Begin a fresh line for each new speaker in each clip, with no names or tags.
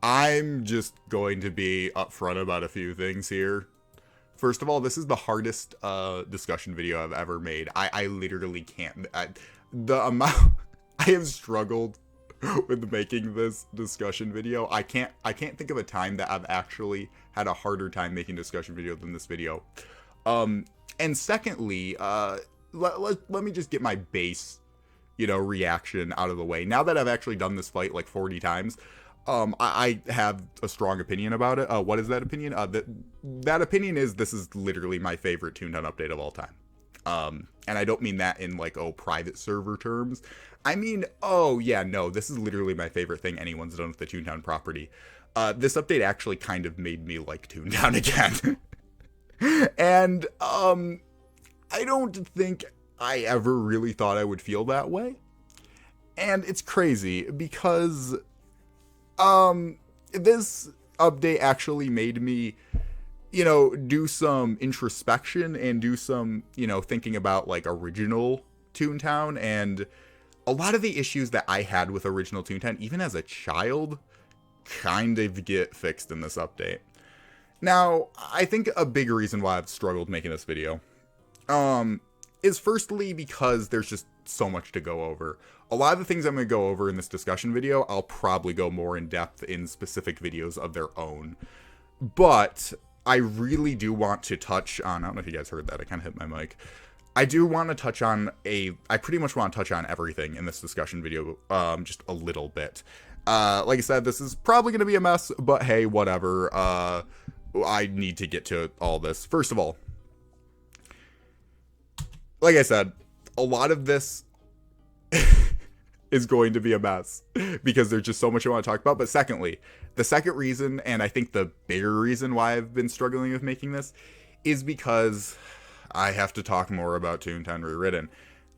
I'm just going to be upfront about a few things here. First of all, this is the hardest discussion video I've ever made. I literally can't. The amount I have struggled with making this discussion video, I can't think of a time that I've actually had a harder time making a discussion video than this video. And secondly, let me just get my base, reaction out of the way. Now that I've actually done this fight like 40 times, I have a strong opinion about it. What is that opinion? That opinion is this is literally my favorite Toontown update of all time. And I don't mean that in like, private server terms. I mean, this is literally my favorite thing anyone's done with the Toontown property. This update actually kind of made me like Toontown again. And, I don't think I ever really thought I would feel that way. And it's crazy because, this update actually made me, do some introspection and do some, thinking about like original Toontown, and a lot of the issues that I had with original Toontown, even as a child, kind of get fixed in this update. Now, I think a big reason why I've struggled making this video, is firstly because there's just so much to go over. A lot of the things I'm going to go over in this discussion video, I'll probably go more in depth in specific videos of their own. But I really do want to touch on, I don't know if you guys heard that, I kind of hit my mic. I do want to touch on I pretty much want to touch on everything in this discussion video, just a little bit. Like I said, this is probably going to be a mess, but hey, whatever. I need to get to all this. First of all, like I said, a lot of this is going to be a mess because there's just so much I want to talk about. But secondly, the second reason, and I think the bigger reason why I've been struggling with making this, is because I have to talk more about Toontown Rewritten.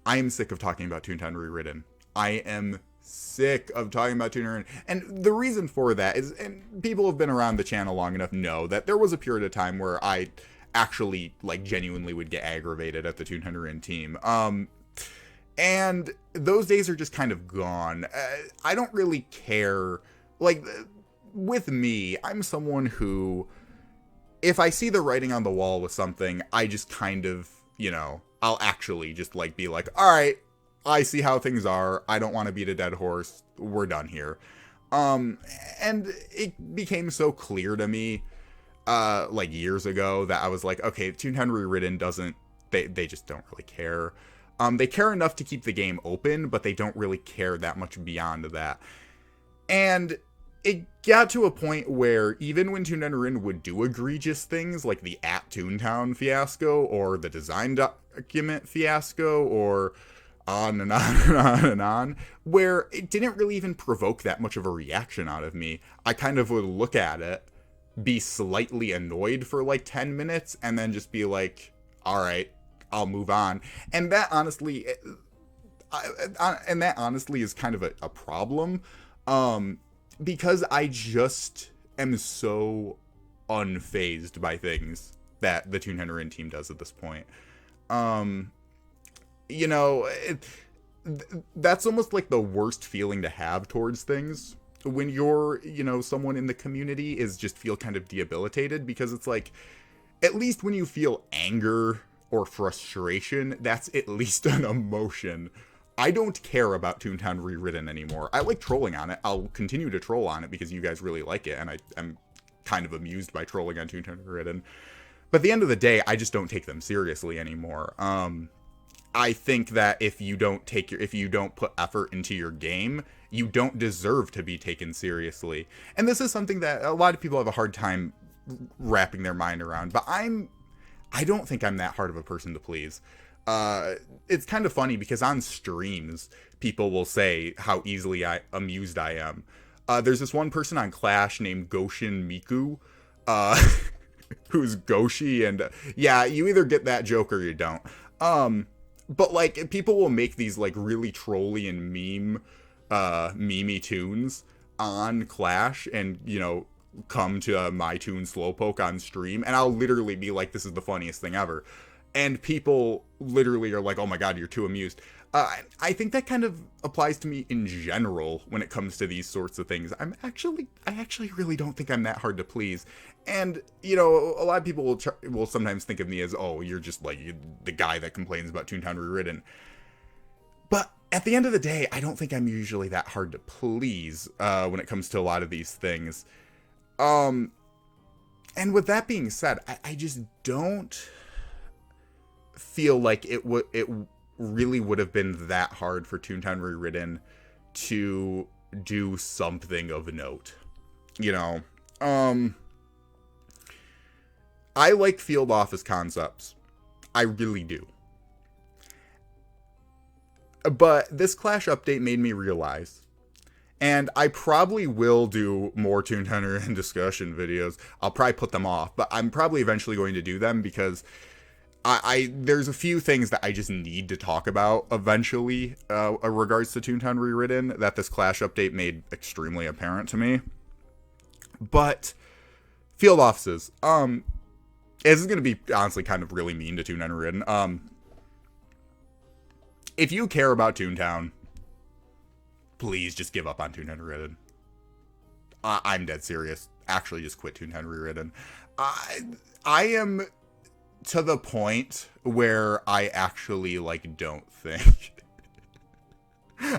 I am sick of talking about Toontown Rewritten. I am sick of talking about Toontown Rewritten. And the reason for that is, and people have been around the channel long enough know that there was a period of time where I actually, like, genuinely would get aggravated at the Toontown Rewritten team. And those days are just kind of gone. I don't really care. Like, with me, I'm someone who, if I see the writing on the wall with something, I just kind of, I'll actually just, like, be like, all right, I see how things are. I don't want to beat a dead horse. We're done here. And it became so clear to me, like, years ago that I was like, okay, Toontown Rewritten doesn't, they just don't really care. They care enough to keep the game open, but they don't really care that much beyond that. And it got to a point where even when Toontown Rewritten would do egregious things, like the at Toontown fiasco, or the design document fiasco, or on and on and on and on, where it didn't really even provoke that much of a reaction out of me. I kind of would look at it, be slightly annoyed for like 10 minutes, and then just be like, all right, I'll move on. And that honestly, is kind of a problem, because I just am so unfazed by things that the Toontown Rewritten team does at this point. That's almost like the worst feeling to have towards things when you're, someone in the community, is just feel kind of debilitated, because it's like, at least when you feel anger or frustration, that's at least an emotion. I don't care about Toontown Rewritten anymore. I like trolling on it. I'll continue to troll on it because you guys really like it, and I'm kind of amused by trolling on Toontown Rewritten. But at the end of the day, I just don't take them seriously anymore. I think that if you don't put effort into your game, you don't deserve to be taken seriously. And this is something that a lot of people have a hard time wrapping their mind around, but I don't think I'm that hard of a person to please. It's kind of funny because on streams, people will say how easily amused I am. There's this one person on Clash named Goshin Miku, who's Goshi, and yeah, you either get that joke or you don't. But like, people will make these like really trolly and memey tunes on Clash, and come to my tune Slowpoke on stream, and I'll literally be like, this is the funniest thing ever. And people literally are like, oh my god, you're too amused. I think that kind of applies to me in general when it comes to these sorts of things. I actually really don't think I'm that hard to please. And, you know, a lot of people will sometimes think of me as, oh, you're just like the guy that complains about Toontown Rewritten. But at the end of the day, I don't think I'm usually that hard to please when it comes to a lot of these things. And with that being said, I just don't feel like it really would have been that hard for Toontown Rewritten to do something of note. You know, I like field office concepts. I really do. But this Clash update made me realize, and I probably will do more Toontown Rewritten discussion videos. I'll probably put them off, but I'm probably eventually going to do them because there's a few things that I just need to talk about eventually regards to Toontown Rewritten that this Clash update made extremely apparent to me. But field offices, this is going to be honestly kind of really mean to Toontown Rewritten. If you care about Toontown, please just give up on Toontown Rewritten. I'm dead serious. Actually, just quit Toontown Rewritten. I am to the point where I actually, like, don't think...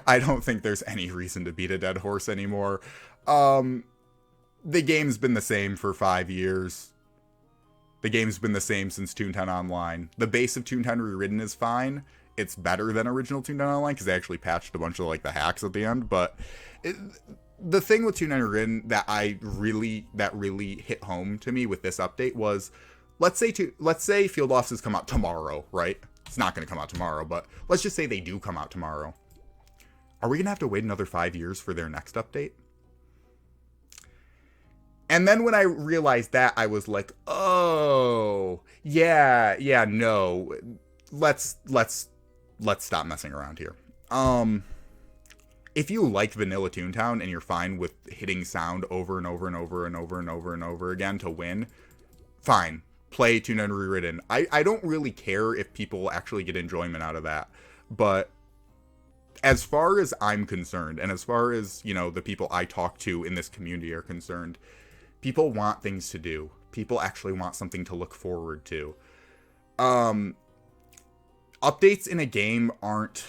I don't think there's any reason to beat a dead horse anymore. The game's been the same for 5 years. The game's been the same since Toontown Online. The base of Toontown Rewritten is fine. It's better than original Toontown Online because they actually patched a bunch of, like, the hacks at the end. But the thing with Toontown Rewritten that really hit home to me with this update was, let's say field offices come out tomorrow, right? It's not going to come out tomorrow, but let's just say they do come out tomorrow. Are we going to have to wait another 5 years for their next update? And then when I realized that, I was like, oh, yeah, no. Let's stop messing around here. If you like vanilla Toontown and you're fine with hitting sound over and over and over and over and over and over again to win, fine. Play Toontown Rewritten. I don't really care if people actually get enjoyment out of that. But as far as I'm concerned, and as far as, you know, the people I talk to in this community are concerned, people want things to do. People actually want something to look forward to. Updates in a game aren't...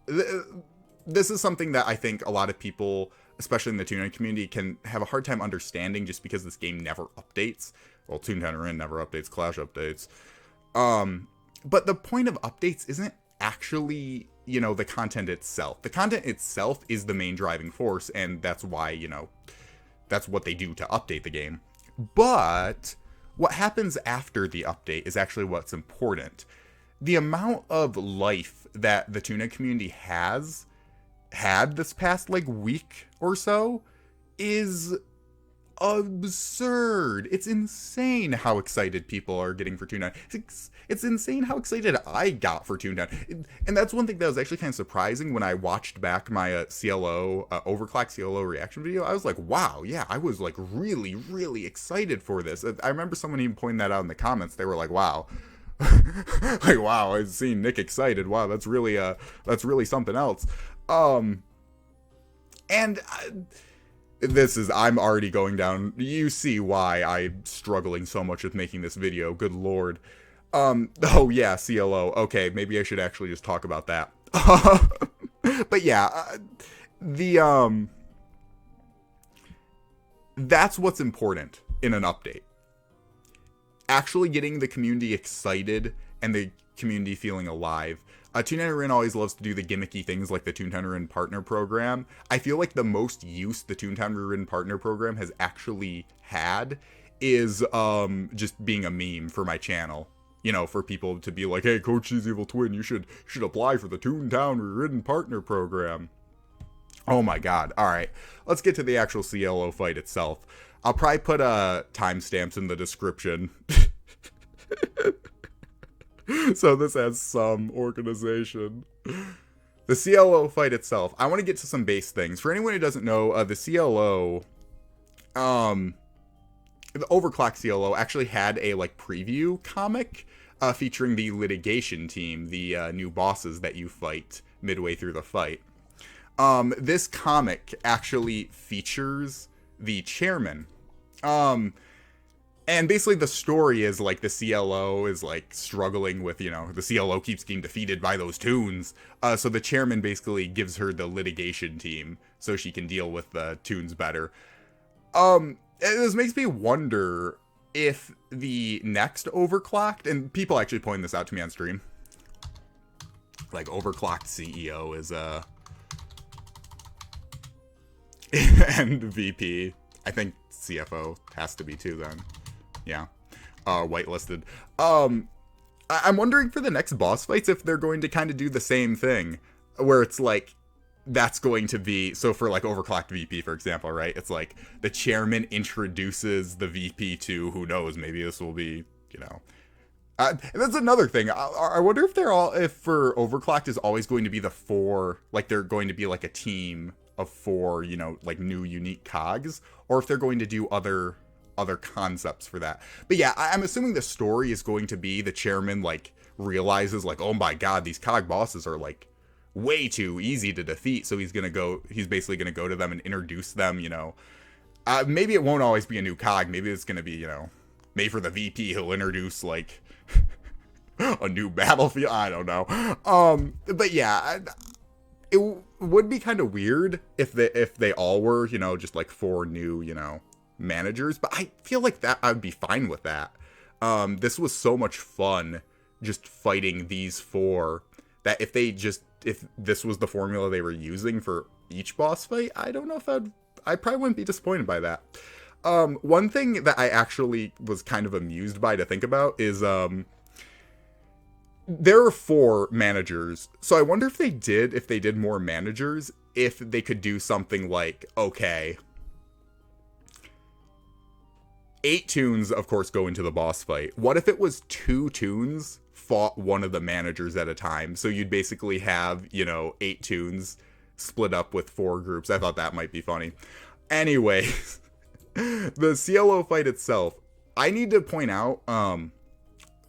This is something that I think a lot of people, especially in the Toontown community, can have a hard time understanding just because this game never updates. Well, Toontown Rewritten never updates, Clash updates. But the point of updates isn't actually, you know, the content itself. The content itself is the main driving force, and that's why, you know, that's what they do to update the game. But what happens after the update is actually what's important. The amount of life that the Toontown community has had this past, like, week or so is absurd. It's insane how excited people are getting for Toontown. It's insane how excited I got for Toontown. And that's one thing that was actually kind of surprising when I watched back my CLO, Overclocked CLO reaction video. I was like, wow, yeah, I was, like, really, really excited for this. I remember someone even pointing that out in the comments. They were like, wow. Like, wow, I've seen Nick excited. Wow, that's really something else. I'm already going down. You see why I'm struggling so much with making this video. Good lord. Oh yeah, CLO. Okay, maybe I should actually just talk about that. But yeah, that's what's important in an update. Actually getting the community excited and the community feeling alive. Toontown Rewritten always loves to do the gimmicky things like the Toontown Rewritten Partner Program. I feel like the most use the Toontown Rewritten Partner Program has actually had is just being a meme for my channel. You know, for people to be like, hey, Coach Cheese Evil Twin, you should apply for the Toontown Rewritten Partner Program. Oh my god. Alright, let's get to the actual CLO fight itself. I'll probably put timestamps in the description. So this has some organization. The CLO fight itself. I want to get to some base things. For anyone who doesn't know, the CLO, the Overclocked CLO actually had a, like, preview comic featuring the litigation team, the new bosses that you fight midway through the fight. This comic actually features the chairman. And basically the story is like the CLO is like struggling with, the CLO keeps getting defeated by those toons. So the chairman basically gives her the litigation team so she can deal with the toons better. This makes me wonder if the next Overclocked, and people actually pointed this out to me on stream, like Overclocked CEO is and VP. I think CFO has to be too then. Yeah. Whitelisted. I'm wondering for the next boss fights if they're going to kind of do the same thing, where it's like, that's going to be, so for like Overclocked VP, for example, right? It's like the chairman introduces the VP to, who knows, maybe this will be, that's another thing. I wonder if for Overclocked is always going to be the 4, like they're going to be like a team of 4, like new unique cogs, or if they're going to do other concepts for that. But yeah, I'm assuming the story is going to be the chairman like realizes like, oh my god, these cog bosses are like way too easy to defeat, so he's basically gonna go to them and introduce them. Maybe it won't always be a new cog. Maybe it's gonna be, maybe for the VP he'll introduce like a new battlefield. I don't know. But yeah, it would be kind of weird if they all were, just like 4 new, managers, but I feel like that I would be fine with that. This was so much fun just fighting these 4 that if this was the formula they were using for each boss fight, I don't know if I probably wouldn't be disappointed by that. One thing that I actually was kind of amused by to think about is there are 4 managers, so I wonder if they did more managers, if they could do something like, okay, 8 toons, of course, go into the boss fight. What if it was 2 toons fought one of the managers at a time? So you'd basically have, 8 toons split up with 4 groups. I thought that might be funny. Anyways, the CLO fight itself, I need to point out,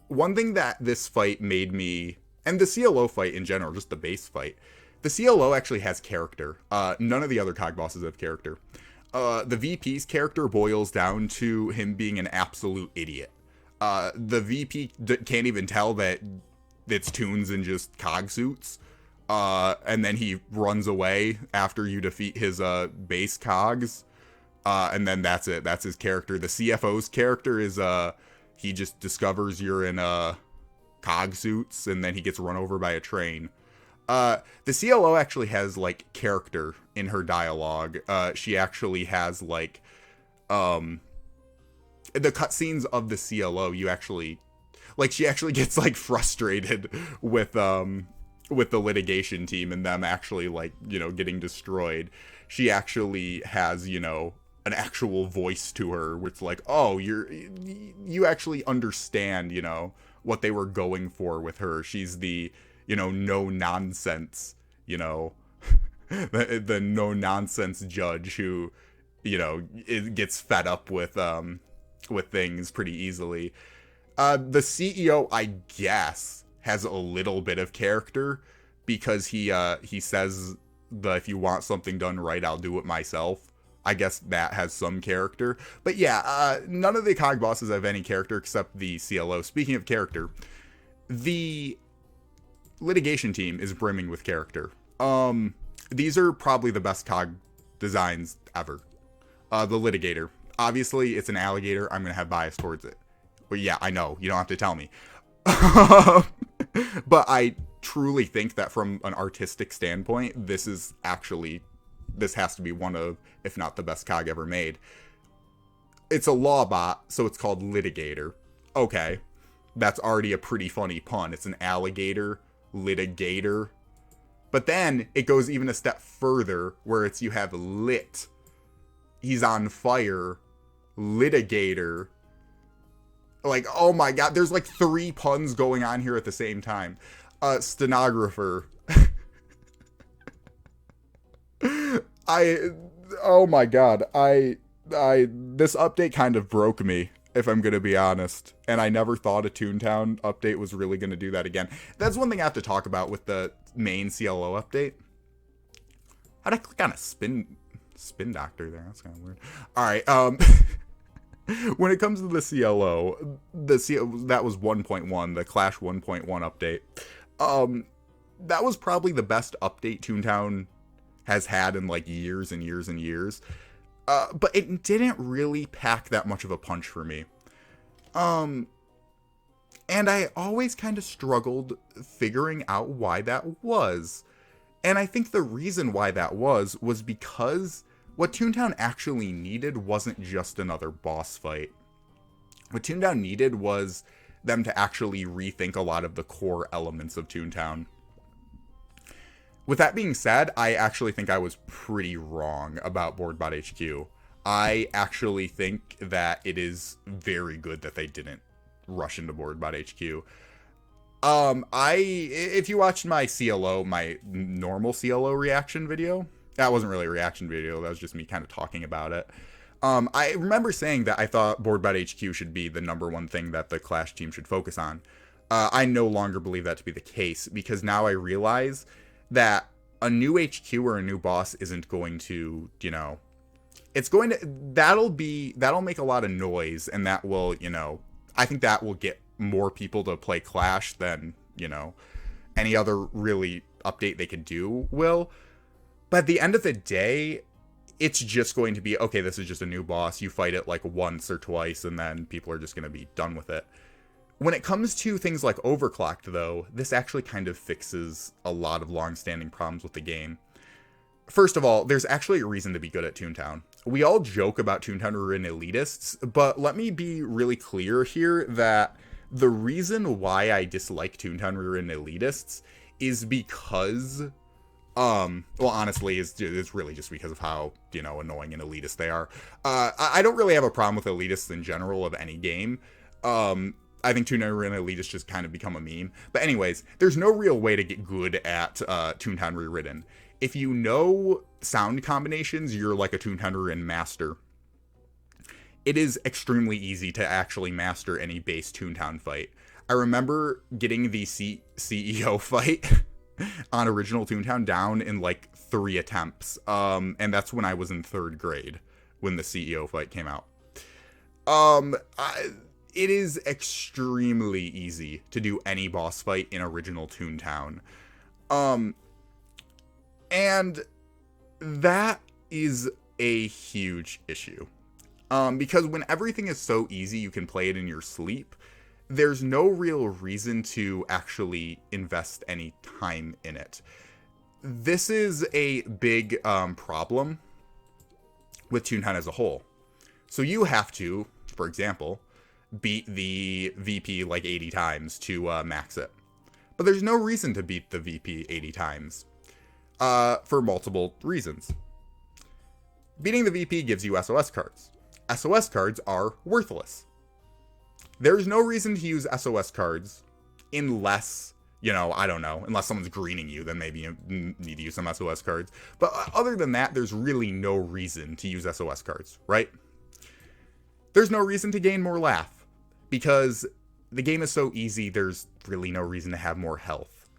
one thing that this fight made me, and the CLO fight in general, just the base fight, the CLO actually has character. None of the other cog bosses have character. The VP's character boils down to him being an absolute idiot. The VP can't even tell that it's toons in just cog suits. And then he runs away after you defeat his base cogs. And then that's it. That's his character. The CFO's character is he just discovers you're in cog suits, and then he gets run over by a train. The CLO actually has like character in her dialogue. She actually has like the cutscenes of the CLO. You actually like, she actually gets like frustrated with the litigation team and them actually like, getting destroyed. She actually has, an actual voice to her, where it's like, oh, you actually understand, what they were going for with her. She's the, no nonsense, the no nonsense judge who, it gets fed up with things pretty easily. The CEO, I guess, has a little bit of character, because he says if you want something done right, I'll do it myself. I guess that has some character. But yeah, none of the cog bosses have any character except the CLO. Speaking of character, the litigation team is brimming with character. These are probably the best cog designs ever. The litigator. Obviously, it's an alligator. I'm going to have bias towards it. But yeah, I know. You don't have to tell me. But I truly think that from an artistic standpoint, this has to be one of, if not the best cog ever made. It's a law bot, so it's called litigator. Okay, that's already a pretty funny pun. It's an alligator, litigator. But then it goes even a step further, where you have lit. He's on fire, litigator. Like, oh my god, there's like 3 puns going on here at the same time. Stenographer. Oh my god, this update kind of broke me. if I'm going to be honest. And I never thought a Toontown update was really going to do that again. That's one thing I have to talk about with the main CLO update. How'd I click on a spin doctor there? That's kind of weird. All right. When it comes to the CLO, that was 1.1, the Clash 1.1 update. That was probably the best update Toontown has had in like years and years and years. But it didn't really pack that much of a punch for me. And I always kind of struggled figuring out why that was. And I think the reason why that was because what Toontown actually needed wasn't just another boss fight. What Toontown needed was them to actually rethink a lot of the core elements of Toontown. With that being said, I actually think I was pretty wrong about BoardBot HQ. I actually think that it is very good that they didn't rush into BoardBot HQ. If you watched my CLO, my normal CLO reaction video, that wasn't really a reaction video, that was just me kind of talking about it. I remember saying that I thought BoardBot HQ should be the number one thing that the Clash team should focus on. I no longer believe that to be the case, because now I realize that a new HQ or a new boss isn't going to, that'll make a lot of noise, and that will, I think that will get more people to play Clash than, any other really update they could do will. But at the end of the day, it's just going to be, okay, this is just a new boss. You fight it like once or twice, and then people are just going to be done with it. When it comes to things like Overclocked, though, this actually kind of fixes a lot of long-standing problems with the game. First of all, there's actually a reason to be good at Toontown. We all joke about Toontown are in elitists, but let me be really clear here that the reason why I dislike Toontown are in elitists is because, honestly, it's really just because of how, annoying and elitist they are. I don't really have a problem with elitists in general of any game. I think Toontown Rewritten Elitists just kind of become a meme. But anyways, there's no real way to get good at Toontown Rewritten. If you know sound combinations, you're like a Toontown Rewritten master. It is extremely easy to actually master any base Toontown fight. I remember getting the CEO fight on original Toontown down in like 3 attempts. And that's when I was in 3rd grade, when the CEO fight came out. It is extremely easy to do any boss fight in original Toontown. And that is a huge issue. Because when everything is so easy you can play it in your sleep, there's no real reason to actually invest any time in it. This is a big problem with Toontown as a whole. So you have to, for example, beat the VP like 80 times to max it. But there's no reason to beat the VP 80 times. For multiple reasons. Beating the VP gives you SOS cards. SOS cards are worthless. There's no reason to use SOS cards unless, I don't know, unless someone's greening you, then maybe you need to use some SOS cards. But other than that, there's really no reason to use SOS cards, right? There's no reason to gain more laugh, because the game is so easy, there's really no reason to have more health.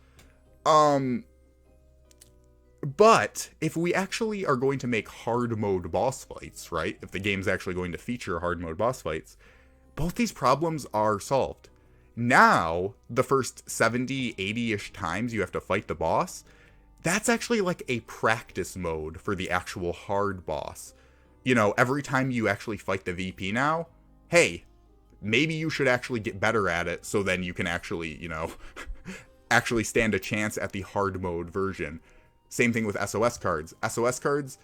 But if we actually are going to make hard mode boss fights, right? If the game's actually going to feature hard mode boss fights, both these problems are solved. Now, the first 70, 80-ish times you have to fight the boss, that's actually like a practice mode for the actual hard boss. Every time you actually fight the VP now, hey, maybe you should actually get better at it so then you can actually, actually stand a chance at the hard mode version. Same thing with SOS cards. SOS cards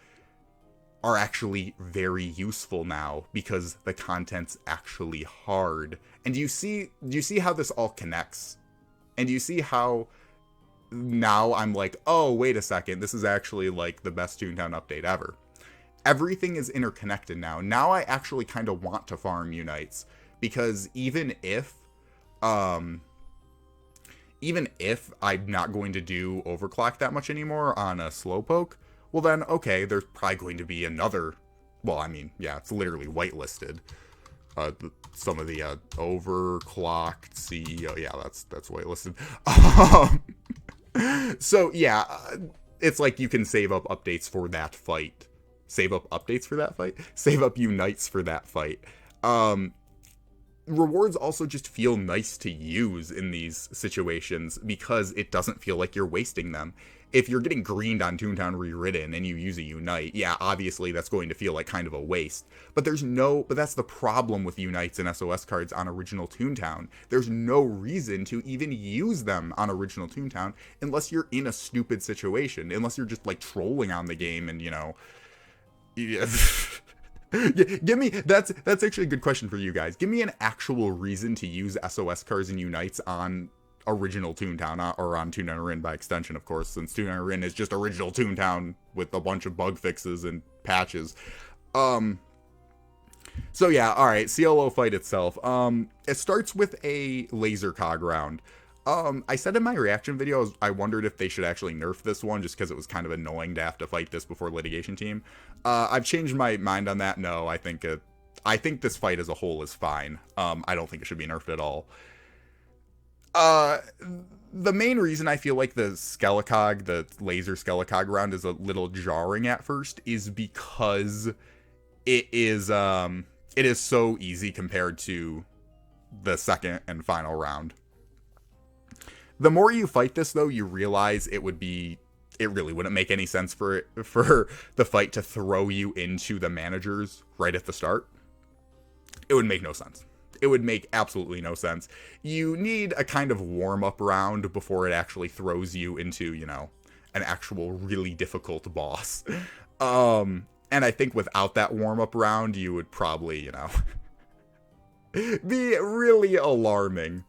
are actually very useful now because the content's actually hard. And do you see how this all connects? And do you see how now I'm like, oh, wait a second, this is actually like the best Toontown update ever. Everything is interconnected now. Now I actually kind of want to farm Unites, because even if I'm not going to do Overclock that much anymore on a Slowpoke, well then, okay, there's probably going to be another, well, I mean, yeah, it's literally whitelisted. some of the overclocked CEO. Yeah, that's whitelisted. So yeah, it's like you can save up updates for that fight. Save up updates for that fight? Save up unites for that fight. Rewards also just feel nice to use in these situations because it doesn't feel like you're wasting them. If you're getting greened on Toontown Rewritten and you use a Unite, yeah, obviously that's going to feel like kind of a waste. But that's the problem with Unites and SOS cards on original Toontown. There's no reason to even use them on original Toontown unless you're in a stupid situation, unless you're just like trolling on the game and, you know... Yeah. Give me that's actually a good question for you guys. Give me an actual reason to use SOS cards and Unites on original Toontown, or on Toontown Rin by extension, of course, since Toontown Rin is just original Toontown with a bunch of bug fixes and patches. So yeah, all right, CLO fight itself. It starts with a laser cog round. I said in my reaction video, I wondered if they should actually nerf this one just because it was kind of annoying to have to fight this before Litigation Team. I've changed my mind on that. No, I think this fight as a whole is fine. I don't think it should be nerfed at all. The main reason I feel like the Skelecog, the laser Skelecog round is a little jarring at first is because it is so easy compared to the second and final round. The more you fight this, though, you realize it really wouldn't make any sense for the fight to throw you into the managers right at the start. It would make no sense. It would make absolutely no sense. You need a kind of warm-up round before it actually throws you into, you know, an actual really difficult boss. And I think without that warm-up round, you would probably, you know, be really alarming.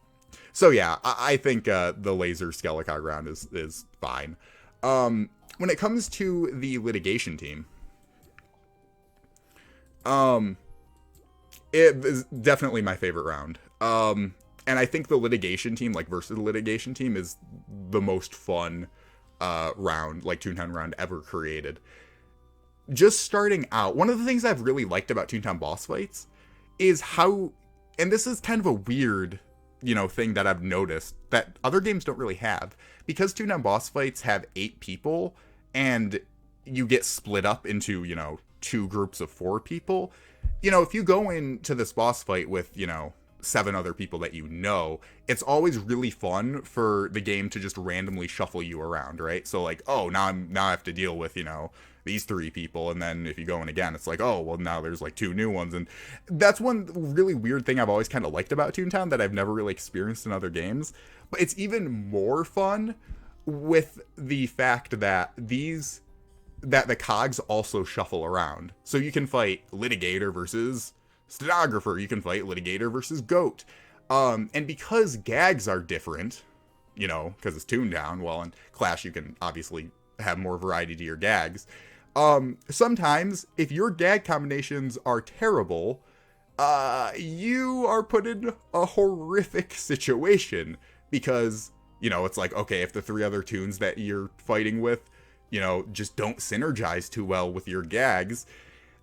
So yeah, I think the laser Skelecog round is fine. When it comes to the Litigation Team, it is definitely my favorite round. And I think the Litigation Team, like versus the Litigation Team, is the most fun round, like Toontown round ever created. Just starting out, one of the things I've really liked about Toontown boss fights is how, and this is kind of a weird, you know, thing that I've noticed that other games don't really have, because Toontown boss fights have 8 people and you get split up into, you know, 2 groups of 4 people. You know, if you go into this boss fight with, you know, 7 other people that you know, it's always really fun for the game to just randomly shuffle you around, right? So like, oh, now I have to deal with, you know, these 3 people, and then if you go in again, it's like, oh, well, now there's like 2 new ones. And that's one really weird thing I've always kind of liked about Toontown that I've never really experienced in other games. But it's even more fun with the fact that that the cogs also shuffle around. So you can fight Litigator versus Stenographer, you can fight Litigator versus Goat. And because gags are different, you know, because it's Toontown, well, in Clash you can obviously have more variety to your gags. Sometimes, if your gag combinations are terrible, you are put in a horrific situation. Because, you know, it's like, okay, if the 3 other toons that you're fighting with, you know, just don't synergize too well with your gags,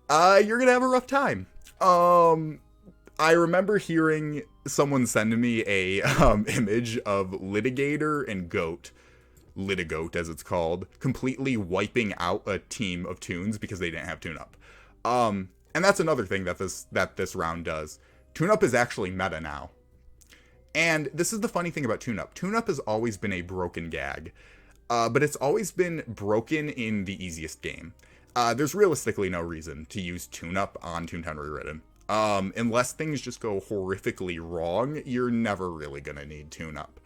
you're gonna have a rough time. I remember hearing someone send me a image of Litigator and Goat, Litigoat as it's called, completely wiping out a team of toons because they didn't have tune-up. And that's another thing that this round does. Tune-up is actually meta now. And this is the funny thing about tune-up. Tune-up has always been a broken gag. But it's always been broken in the easiest game. There's realistically no reason to use tune-up on Toontown Rewritten. Unless things just go horrifically wrong, you're never really gonna need tune-up.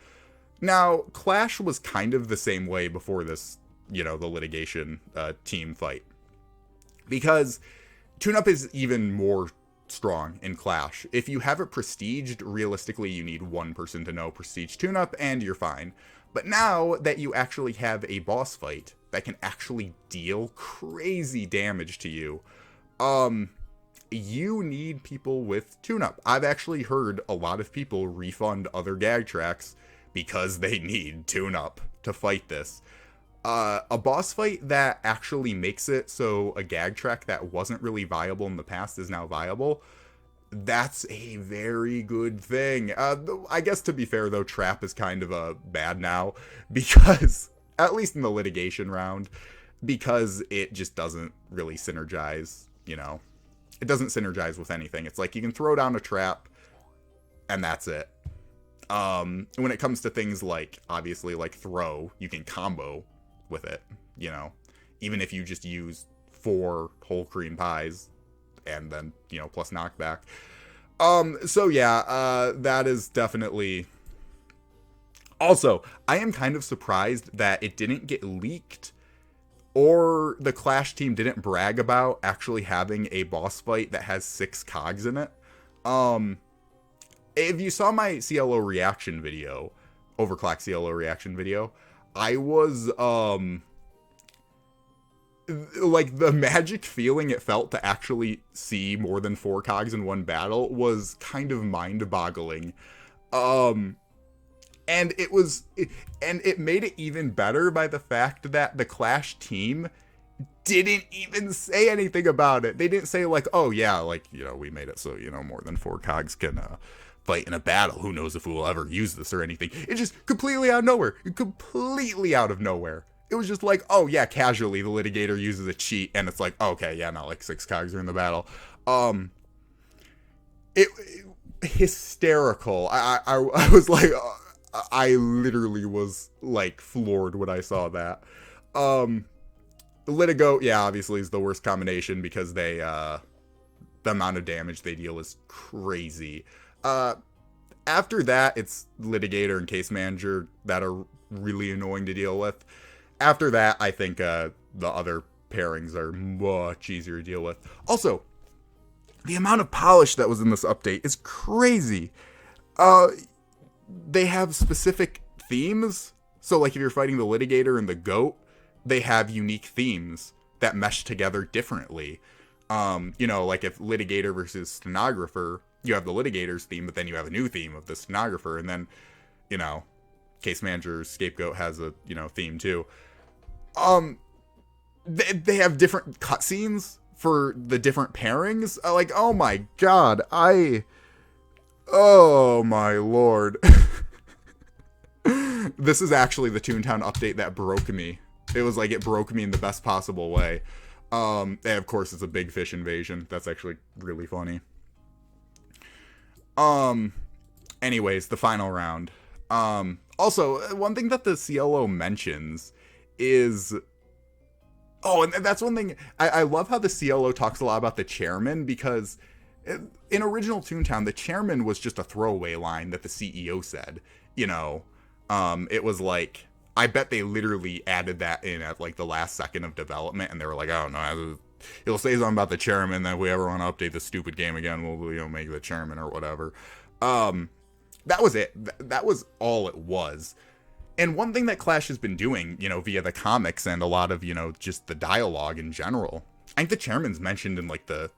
Now, Clash was kind of the same way before this, you know, the Litigation team fight. Because tune-up is even more strong in Clash. If you have it prestiged, realistically you need 1 person to know prestige tune-up and you're fine. But now that you actually have a boss fight that can actually deal crazy damage to you, you need people with tune-up. I've actually heard a lot of people refund other gag tracks because they need tune-up to fight this. A boss fight that actually makes it so a gag track that wasn't really viable in the past is now viable That's a very good thing. I guess to be fair, though, Trap is kind of bad now because, at least in the litigation round, because it just doesn't really synergize, you know. It doesn't synergize with anything. It's like you can throw down a trap, and that's it. When it comes to things like, obviously, like throw, you can combo with it, you know. Even if you just use 4 whole cream pies, and then, you know, plus knockback. So yeah, that is definitely... Also, I am kind of surprised that it didn't get leaked, or the Clash team didn't brag about actually having a boss fight that has 6 cogs in it. If you saw my CLO reaction video, Overclocked CLO reaction video, I was, like, the magic feeling it felt to actually see more than 4 cogs in one battle was kind of mind-boggling. And it made it even better by the fact that the Clash team didn't even say anything about it. They didn't say, like, oh yeah, like, you know, we made it so, you know, more than 4 cogs can fight in a battle. Who knows if we'll ever use this or anything. It's just completely out of nowhere. Completely out of nowhere. It was just like, oh yeah, casually the litigator uses a cheat, and it's like, okay, yeah, not like 6 cogs are in the battle. It hysterical. I was like, I literally was like floored when I saw that. Litigo, yeah, obviously is the worst combination because they, the amount of damage they deal is crazy. After that, it's Litigator and Case Manager that are really annoying to deal with. After that, I think the other pairings are much easier to deal with. Also, the amount of polish that was in this update is crazy. They have specific themes. So, like, if you're fighting the Litigator and the Goat, they have unique themes that mesh together differently. You know, like if Litigator versus Stenographer, you have the Litigator's theme, but then you have a new theme of the Stenographer, and then, you know, Case Manager's Scapegoat has a, you know, theme too. They have different cutscenes for the different pairings. Like, oh my god, oh my lord. This is actually the Toontown update that broke me. It was like, it broke me in the best possible way. And of course, it's a big fish invasion. That's actually really funny. Anyways, the final round. Also, one thing that the CLO mentions is... Oh, and that's one thing. I love how the CLO talks a lot about the chairman, because in original Toontown, the chairman was just a throwaway line that the CEO said. You know, it was like... I bet they literally added that in at like the last second of development, and they were like, "Oh no, it'll say something about the chairman. That if we ever want to update this stupid game again, we'll, you know, make the chairman or whatever." That was it. That was all it was. And one thing that Clash has been doing, you know, via the comics and a lot of, you know, just the dialogue in general, I think the chairman's mentioned in like the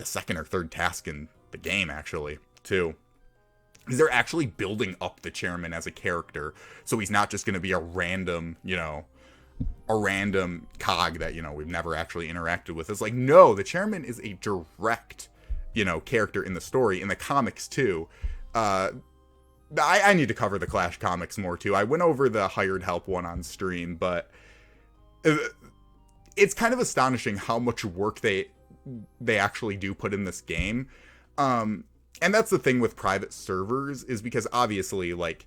second or third task in the game actually too. They're actually building up the chairman as a character, so he's not just going to be a random, you know, a random cog that, you know, we've never actually interacted with. It's like, no, the chairman is a direct, you know, character in the story, in the comics too. I need to cover the Clash comics more too. I went over the hired help one on stream, but it's kind of astonishing how much work they actually do put in this game. And that's the thing with private servers, is because obviously, like,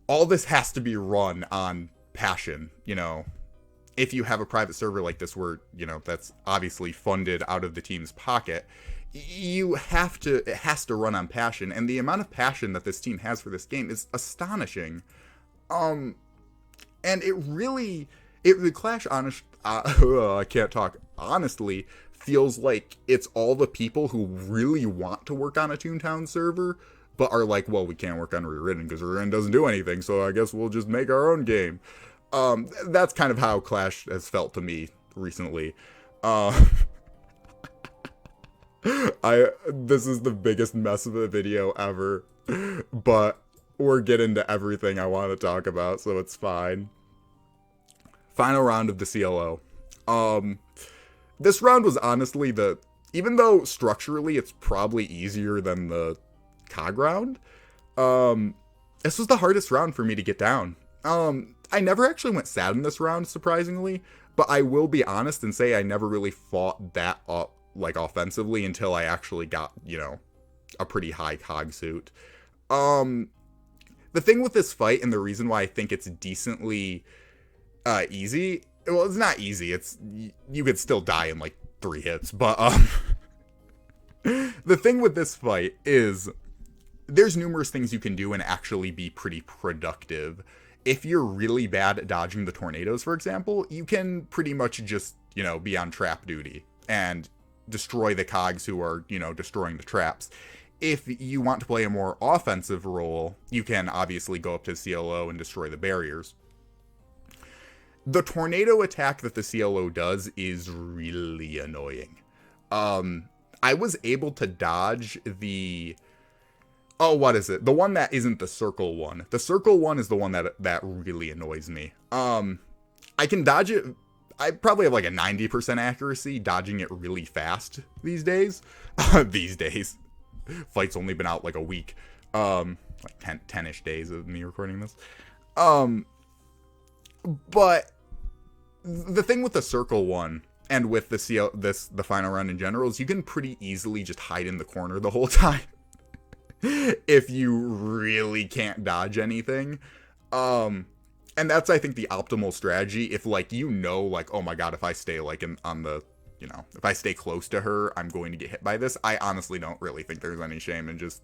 all this has to be run on passion, you know. If you have a private server like this where, you know, that's obviously funded out of the team's pocket, it has to run on passion. And the amount of passion that this team has for this game is astonishing. And the Clash I can't talk honestly, feels like it's all the people who really want to work on a Toontown server, but are like, well, we can't work on Rewritten because Rewritten doesn't do anything, so I guess we'll just make our own game. That's kind of how Clash has felt to me recently. This is the biggest mess of a video ever, but we're getting to everything I want to talk about, so it's fine. Final round of the CLO. This round was honestly the even though structurally it's probably easier than the cog round, this was the hardest round for me to get down. I never actually went sad in this round, surprisingly, but I will be honest and say I never really fought that up, like, offensively until I actually got, a pretty high cog suit. The thing with this fight, and the reason why I think it's decently easy, well, it's not easy, you could still die in like 3 hits, but the thing with this fight is there's numerous things you can do and actually be pretty productive. If you're really bad at dodging the tornadoes, for example, you can pretty much just, be on trap duty and destroy the cogs who are, destroying the traps. If you want to play a more offensive role, you can obviously go up to CLO and destroy the barriers. The tornado attack that the CLO does is really annoying. I was able to dodge the... Oh, what is it? The one that isn't the circle one. The circle one is the one that really annoys me. I can dodge it. I probably have like a 90% accuracy dodging it really fast these days. These days. Fight's only been out like a week. Like 10-ish days of me recording this. But the thing with the circle one and with the final round in general is you can pretty easily just hide in the corner the whole time. If you really can't dodge anything. And that's, I think, the optimal strategy. If, like, like, oh my god, if I stay, like, on the, if I stay close to her, I'm going to get hit by this. I honestly don't really think there's any shame in just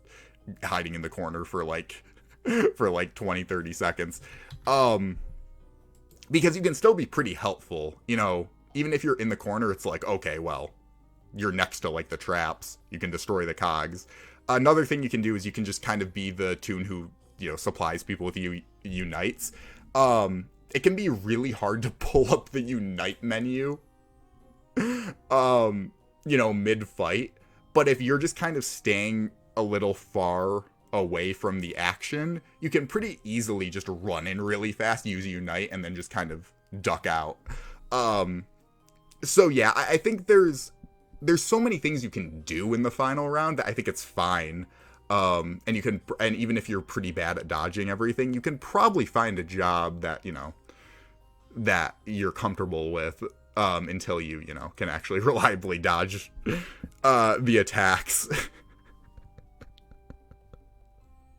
hiding in the corner for, like, 20, 30 seconds. Because you can still be pretty helpful, even if you're in the corner, it's like, okay, well, you're next to, like, the traps. You can destroy the cogs. Another thing you can do is you can just kind of be the toon who, supplies people with unites. It can be really hard to pull up the unite menu, mid-fight. But if you're just kind of staying a little far away from the action, you can pretty easily just run in really fast, use a unite, and then just kind of duck out. So yeah, I think there's so many things you can do in the final round that I think it's fine. And even if you're pretty bad at dodging everything, you can probably find a job that, that you're comfortable with, until you can actually reliably dodge, the attacks.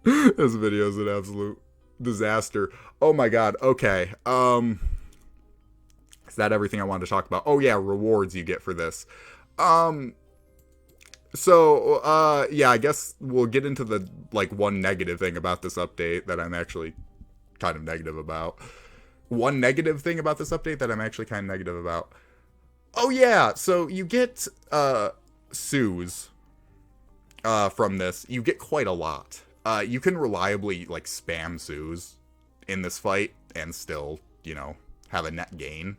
This video is an absolute disaster. Oh my god. Okay. Is that everything I wanted to talk about? Oh yeah, rewards you get for this. Yeah, I guess we'll get into the, like, one negative thing about this update that I'm actually kind of negative about. One negative thing about this update that I'm actually kind of negative about. Oh yeah, so you get, sues, from this. You get quite a lot. You can reliably, like, spam sues in this fight and still, have a net gain.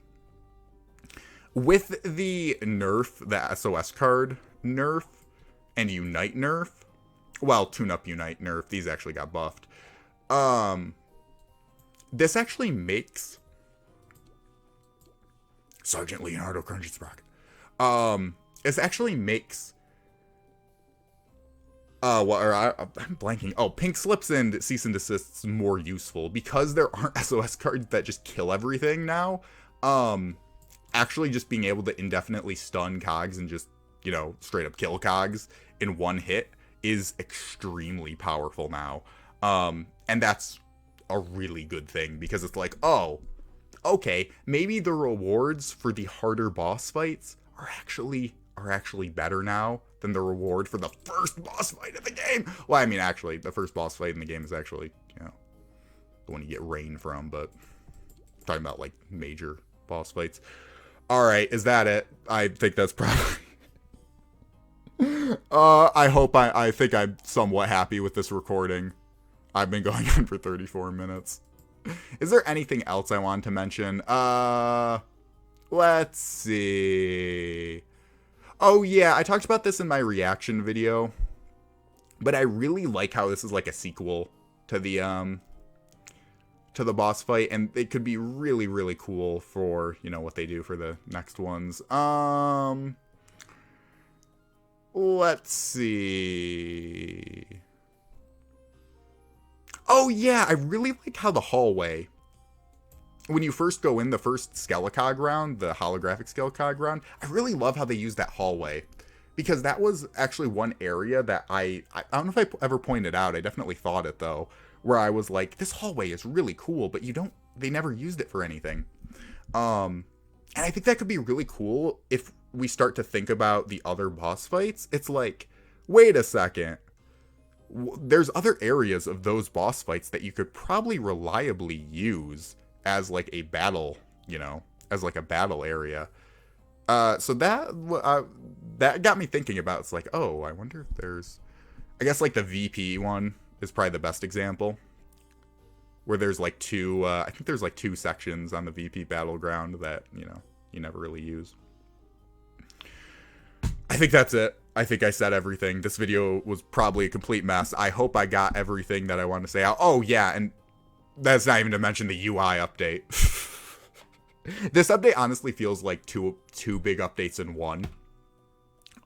With the nerf, the SOS card nerf, and Unite nerf, well, tune-up Unite nerf, these actually got buffed. This actually makes Sergeant Leonardo Crunchy Sprocket. This actually makes I'm blanking. Oh, pink slips and cease and desists more useful because there aren't SOS cards that just kill everything now. Actually just being able to indefinitely stun cogs and just, straight up kill cogs in one hit is extremely powerful now. And that's a really good thing because it's like, oh, okay, maybe the rewards for the harder boss fights are actually better now than the reward for the first boss fight of the game. Well, I mean, actually, the first boss fight in the game is actually, the one you get rain from, but I'm talking about, like, major boss fights. Alright, is that it? I think that's probably... I think I'm somewhat happy with this recording. I've been going on for 34 minutes. Is there anything else I wanted to mention? Let's see. Oh yeah, I talked about this in my reaction video, but I really like how this is like a sequel to the boss fight, and it could be really, really cool for, what they do for the next ones. Let's see. Oh yeah, I really like how the hallway, when you first go in the first Skelecog round, the holographic Skelecog round, I really love how they use that hallway. Because that was actually one area that I don't know if I ever pointed out, I definitely thought it though, where I was like, this hallway is really cool, but they never used it for anything. And I think that could be really cool if we start to think about the other boss fights. It's like, wait a second. There's other areas of those boss fights that you could probably reliably use as like a battle, as like a battle area. So that got me thinking about, it's like, oh, I wonder if there's, I guess like the VP one is probably the best example, where there's like I think there's like 2 sections on the VP battleground that, you never really use. I think that's it. I think I said everything. This video was probably a complete mess. I hope I got everything that I wanted to say out. Oh yeah, and that's not even to mention the UI update. This update honestly feels like two big updates in one.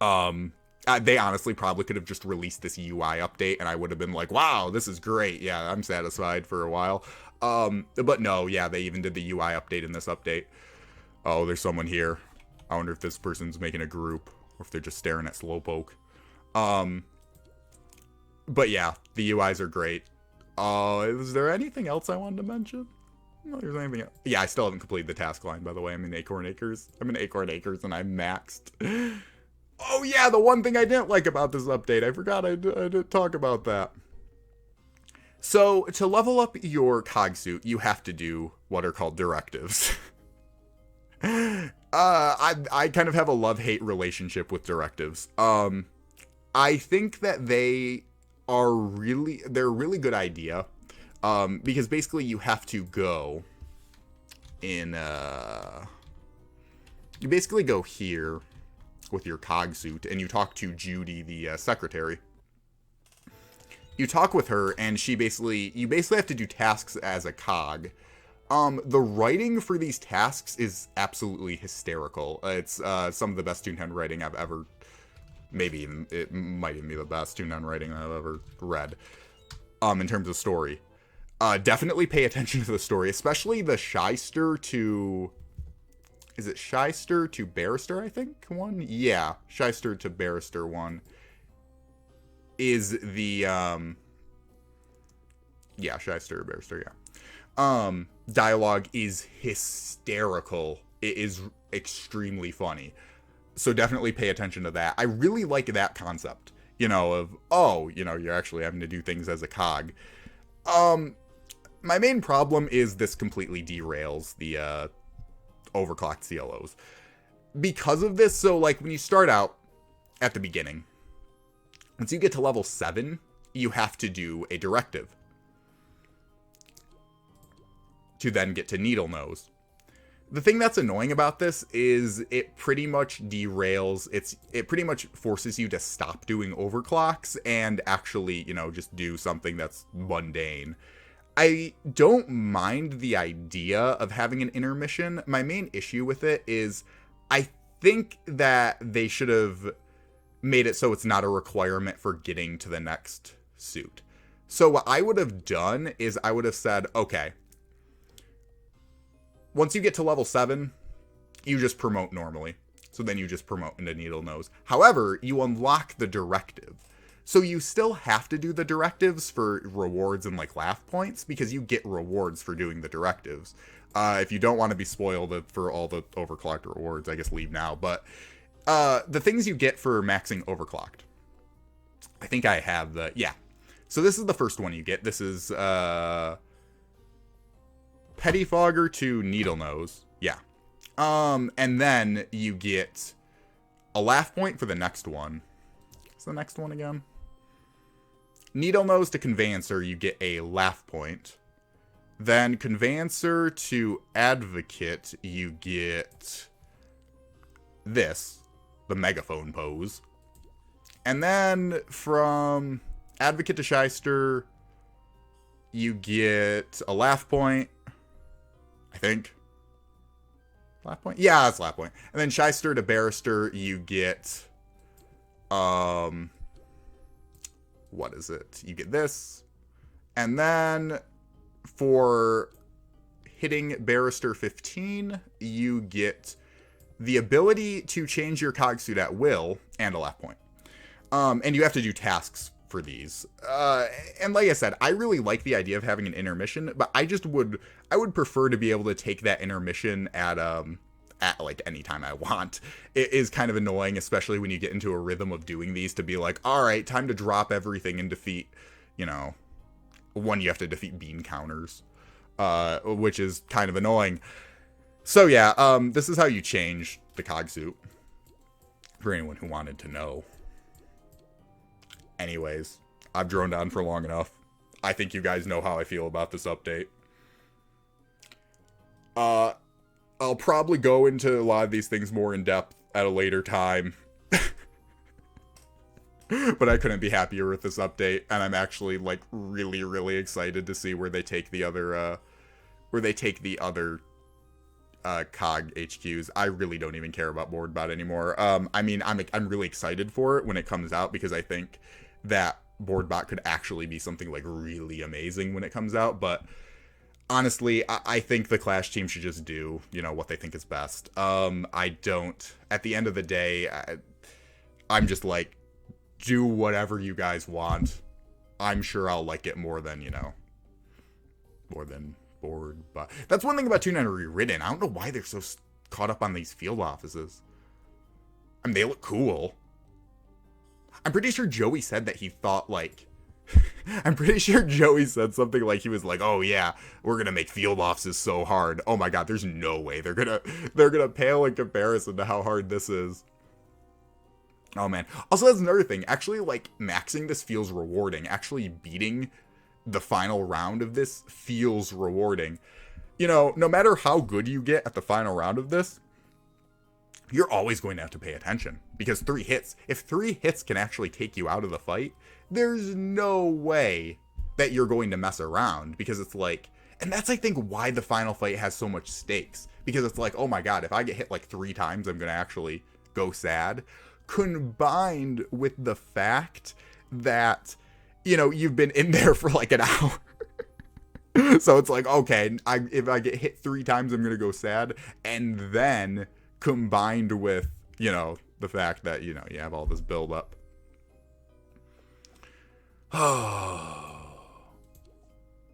They honestly probably could have just released this UI update and I would have been like, wow, this is great. Yeah, I'm satisfied for a while. But no, yeah, they even did the UI update in this update. Oh, there's someone here. I wonder if this person's making a group or if they're just staring at Slowpoke. But yeah, the UIs are great. Is there anything else I wanted to mention? No, there's anything else. Yeah, I still haven't completed the task line, by the way. I'm in Acorn Acres and I'm maxed. Oh yeah, the one thing I didn't like about this update. I forgot I didn't talk about that. So, to level up your cog suit, you have to do what are called directives. I kind of have a love-hate relationship with directives. I think that they're a really good idea. Because basically you have to go in, you basically go here with your cog suit and you talk to Judy, the secretary. You talk with her and you basically have to do tasks as a cog. The writing for these tasks is absolutely hysterical. It's some of the best Toontown writing I've ever, it might even be the best Toontown writing I've ever read, in terms of story. Definitely pay attention to the story, especially the shyster to... Is it shyster to barrister, I think, one? Yeah, shyster to barrister one is the... Yeah, shyster to barrister, yeah. Dialogue is hysterical. It is extremely funny. So definitely pay attention to that. I really like that concept, you're actually having to do things as a cog. My main problem is this completely derails the overclocked CLOs. Because of this, so like when you start out at the beginning, once you get to level 7, you have to do a directive to then get to Needle Nose. The thing that's annoying about this is it pretty much derails, it pretty much forces you to stop doing overclocks and actually, just do something that's mundane. I don't mind the idea of having an intermission. My main issue with it is I think that they should have made it so it's not a requirement for getting to the next suit. So what I would have done is I would have said, okay, once you get to level 7, you just promote normally. So then you just promote into Needle Nose. However, you unlock the directive. So you still have to do the directives for rewards and like laugh points because you get rewards for doing the directives. If you don't want to be spoiled for all the overclocked rewards, I guess leave now. But the things you get for maxing overclocked. I think I have the, yeah. So this is the first one you get. This is Pettifogger to Needle Nose. Yeah. And then you get a laugh point for the next one. What's the next one again? Needle Nose to Conveyancer, you get a laugh point. Then Conveyancer to Advocate, you get this, the megaphone pose. And then from Advocate to Shyster, you get a laugh point, I think. Laugh point? Yeah, it's laugh point. And then Shyster to Barrister, you get What is it? You get this. And then for hitting Barrister 15, you get the ability to change your cog suit at will and a laugh point. And you have to do tasks for these. And like I said, I really like the idea of having an intermission, but I would prefer to be able to take that intermission at like any time I want. It is kind of annoying, especially when you get into a rhythm of doing these, to be like, all right, time to drop everything and defeat, you have to defeat bean counters, which is kind of annoying. So yeah, this is how you change the cog suit, for anyone who wanted to know. Anyways, I've droned on for long enough. I think you guys know how I feel about this update. I'll probably go into a lot of these things more in depth at a later time. But I couldn't be happier with this update, and I'm actually like really, really excited to see where they take the other COG HQs. I really don't even care about BoardBot anymore. I mean, I'm really excited for it when it comes out, because I think that BoardBot could actually be something like really amazing when it comes out. But honestly, I think the Clash team should just do, what they think is best. I don't, at the end of the day, I'm just like, do whatever you guys want. I'm sure I'll like it more than BoardBot. That's one thing about toontown Rewritten. I don't know why they're so caught up on these field offices. I mean, they look cool. I'm pretty sure Joey said that he thought like... I'm pretty sure Joey said something like, he was like, oh yeah, we're gonna make field offices so hard. Oh my god, there's no way they're gonna pale in comparison to how hard this is. Oh man. Also, that's another thing. Actually, like, maxing this feels rewarding. Actually beating the final round of this feels rewarding. No matter how good you get at the final round of this, you're always going to have to pay attention, because if 3 hits can actually take you out of the fight, there's no way that you're going to mess around, because it's like, and that's, I think, why the final fight has so much stakes, because it's like, oh my god, if I get hit like 3 times, I'm going to actually go sad, combined with the fact that, you've been in there for like an hour. So it's like, okay, if I get hit 3 times, I'm going to go sad, and then combined with, the fact that, you have all this build up.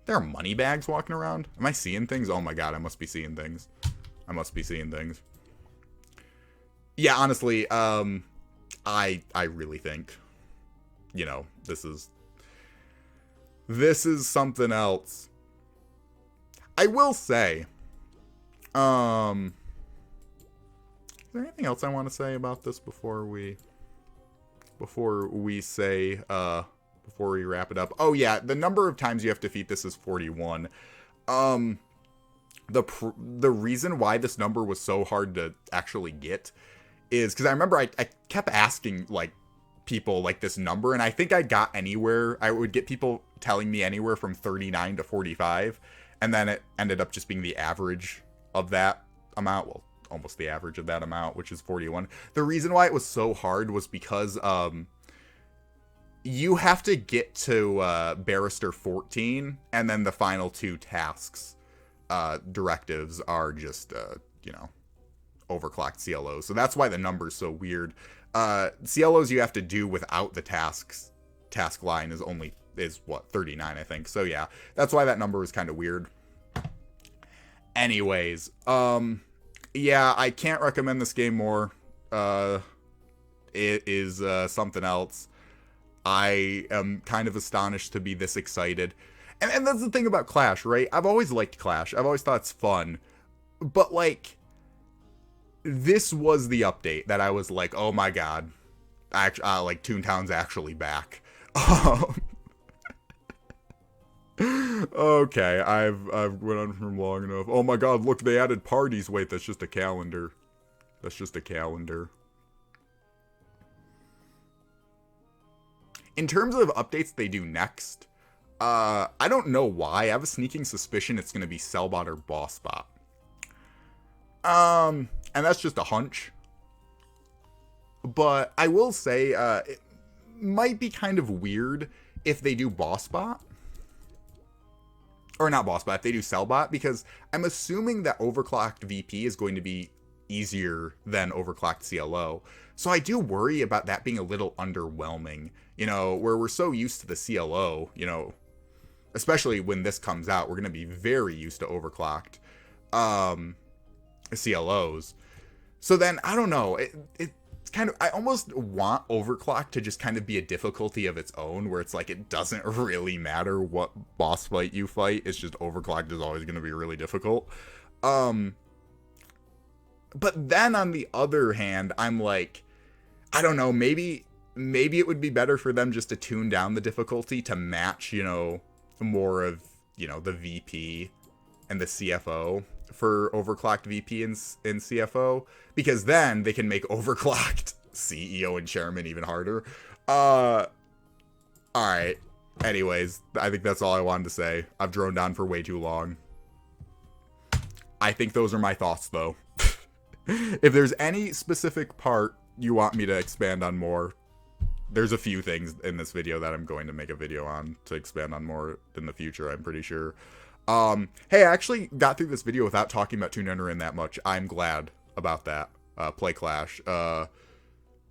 There are money bags walking around. Am I seeing things? Oh my god, I must be seeing things. Yeah, honestly, I really think, this is something else. I will say, is there anything else I want to say about this before we wrap it up? Oh yeah, the number of times you have to defeat this is 41. The reason why this number was so hard to actually get is because I remember I kept asking like people like this number, and I think I would get people telling me anywhere from 39 to 45, and then it ended up just being the average of that amount. Well, almost the average of that amount, which is 41. The reason why it was so hard was because you have to get to Barrister 14, and then the final 2 tasks, directives, are just overclocked CLOs. So that's why the number's so weird. CLOs you have to do without the task line is what, 39, I think. So yeah, that's why that number is kind of weird. Anyways, yeah, I can't recommend this game more. It is something else. I am kind of astonished to be this excited. And that's the thing about Clash, right? I've always liked Clash. I've always thought it's fun. But, like, this was the update that I was like, oh my god. Like, Toontown's actually back. Okay, I've went on from long enough. Oh my god, look, they added parties. Wait, that's just a calendar. In terms of updates they do next, I don't know why. I have a sneaking suspicion it's going to be Sellbot or BossBot. And that's just a hunch. But I will say it might be kind of weird if they do boss bot. Or not boss bot, if they do sell bot, because I'm assuming that overclocked VP is going to be easier than overclocked CLO. So I do worry about that being a little underwhelming, where we're so used to the CLO, especially when this comes out, we're going to be very used to overclocked CLOs. So then, I don't know, it's kind of, I almost want overclocked to just kind of be a difficulty of its own, where it's like it doesn't really matter what boss fight you fight, it's just overclocked is always going to be really difficult. But then on the other hand, I'm like, I don't know, maybe it would be better for them just to tune down the difficulty to match, more of, the VP and the CFO for overclocked VP and CFO, because then they can make overclocked CEO and chairman even harder. All right. Anyways, I think that's all I wanted to say. I've droned on for way too long. I think those are my thoughts, though. If there's any specific part you want me to expand on more, there's a few things in this video that I'm going to make a video on to expand on more in the future, I'm pretty sure. Hey, I actually got through this video without talking about toontown that much. I'm glad about that. Play Clash.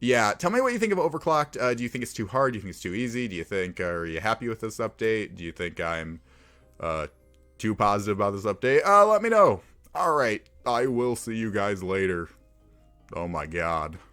Yeah, tell me what you think of Overclocked. Do you think it's too hard? Do you think it's too easy? Do you think, are you happy with this update? Do you think I'm too positive about this update? Let me know. All right, I will see you guys later. Oh my god.